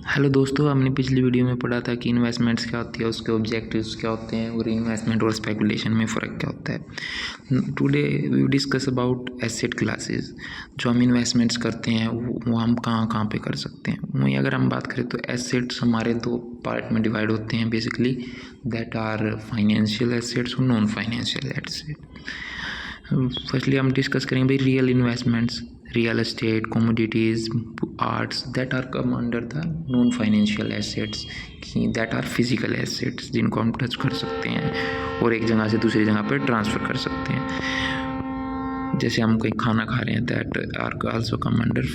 Hello दोस्तों, हमने पिछली वीडियो में पढ़ा था कि इन्वेस्टमेंट्स क्या होती है, उसके ऑब्जेक्टिव्स क्या होते हैं और इन्वेस्टमेंट और स्पेकुलेशन में फ़र्क क्या होता है। Today we discuss about asset classes. जो हम इन्वेस्टमेंट्स करते हैं वो हम कहाँ कहाँ पे कर सकते हैं। वहीं अगर हम बात करें तो एसेट्स हमारे दो पार्ट में डिवाइड होते हैं basically, that are financial assets और नॉन फाइनेंशियल एसेट। फर्स्टली हम डिस्कस करेंगे भाई real investments, real estate, commodities, arts that are come under the non financial assets that are physical assets, जिनको हम टच कर सकते हैं और एक जगह से दूसरी जगह पर ट्रांसफ़र कर सकते हैं। जैसे हम कहीं खाना खा रहे हैं, that are also come under.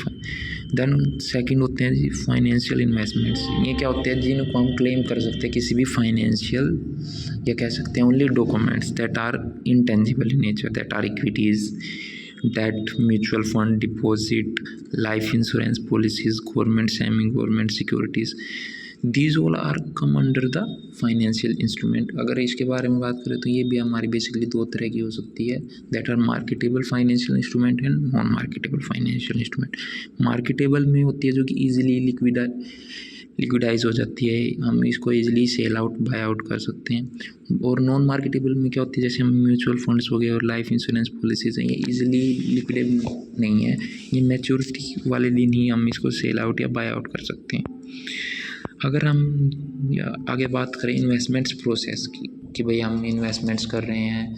Then second होते हैं जी फाइनेंशियल इन्वेस्टमेंट्स। ये क्या होते हैं, जिनको हम क्लेम कर सकते हैं किसी भी फाइनेंशियल या कह सकते हैं only documents that are intangible in nature, that are equities, debt, mutual fund, deposit, life insurance policies, government, semi government securities, these all are come under the financial instrument. अगर इसके बारे में बात करें तो ये भी हमारी बेसिकली दो तरह की हो सकती है, that are marketable financial instrument and non marketable financial instrument. Marketable में होती है जो कि ईजिली लिक्विडाइज हो जाती है, हम इसको easily sell out by out कर सकते हैं। और नॉन मार्केटेबल में क्या होती है, जैसे हम म्यूचुअल फंड्स हो गए और लाइफ इंश्योरेंस पॉलिसीज हैं, ये ईजिली लिक्विडेबल नहीं है, ये मैच्योरिटी वाले दिन ही हम इसको सेल आउट या बाय आउट कर सकते हैं। अगर हम आगे बात करें इन्वेस्टमेंट्स प्रोसेस की कि भाई हम इन्वेस्टमेंट्स कर रहे हैं,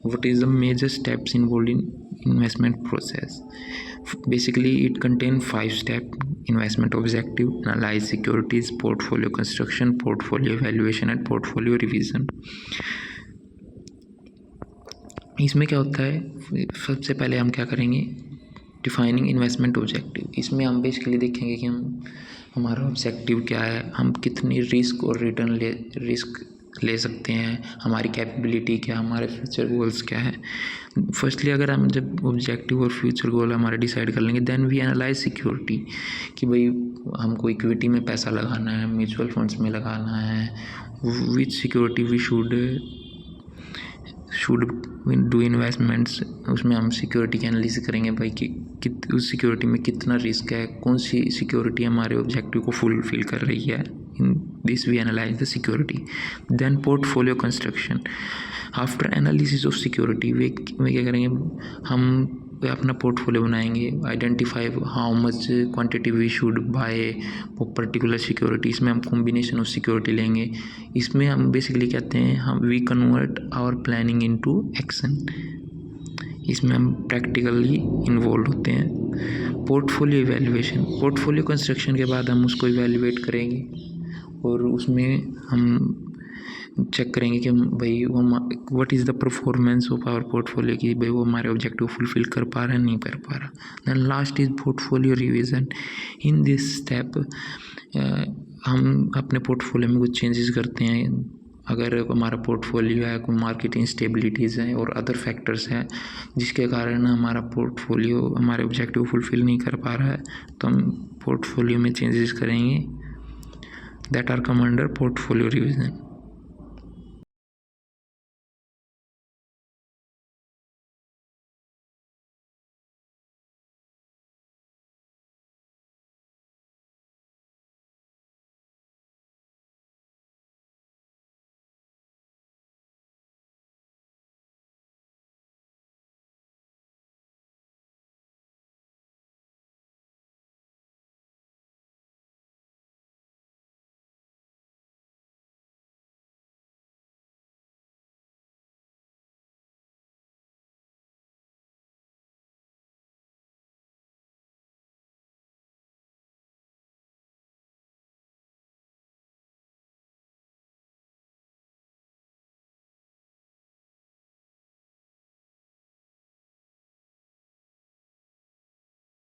what is the major steps involve in investment process. Basically it contain 5 step: investment objective, analyse securities, portfolio construction, portfolio valuation and portfolio revision. इसमें क्या होता है, सबसे पहले हम क्या करेंगे, डिफाइनिंग इन्वेस्टमेंट ऑब्जेक्टिव। इसमें हम बेसिकली देखेंगे कि हमारा ऑब्जेक्टिव क्या है, हम कितनी रिस्क और रिटर्न ले सकते हैं, हमारी कैपेबिलिटी क्या, हमारे फ्यूचर गोल्स क्या है। फर्स्टली अगर हम जब ऑब्जेक्टिव और फ्यूचर गोल हमारे डिसाइड कर लेंगे, देन वी एनालाइज सिक्योरिटी कि भाई हमको इक्विटी में पैसा लगाना है, म्यूचुअल फंड्स में लगाना है, which security we should do investments. उसमें हम सिक्योरिटी की एनालिसिस करेंगे भाई कि उस सिक्योरिटी में कितना रिस्क है, कौन सी सिक्योरिटी हमारे ऑब्जेक्टिव को फुलफिल कर रही है। In this we analyse the security. Then portfolio construction. After analysis of security वे क्या करेंगे, हम अपना पोर्टफोलियो बनाएंगे, identify how much quantity we should buy particular security. इसमें हम कॉम्बिनेशन ऑफ सिक्योरिटी लेंगे। इसमें हम बेसिकली कहते हैं हम we convert our planning into action. इसमें हम प्रैक्टिकली इन्वॉल्व होते हैं। पोर्टफोलियो इवैल्यूएशन, पोर्टफोलियो कंस्ट्रक्शन के बाद हम उसको इवैल्यूएट करेंगे और उसमें हम चेक करेंगे कि भाई what is the performance of our portfolio, कि भाई वो हमारे ऑब्जेक्टिव फुलफिल कर पा रहा है नहीं कर पा रहा। Then last is portfolio revision. In this step हम अपने पोर्टफोलियो में कुछ चेंजेस करते हैं। अगर हमारा पोर्टफोलियो है, कोई मार्केट इंस्टेबिलिटीज़ हैं और अदर फैक्टर्स हैं जिसके कारण हमारा पोर्टफोलियो हमारे ऑब्जेक्टिव फुलफिल नहीं कर पा रहा है, तो हम पोर्टफोलियो में चेंजेस करेंगे, that are come under portfolio revision.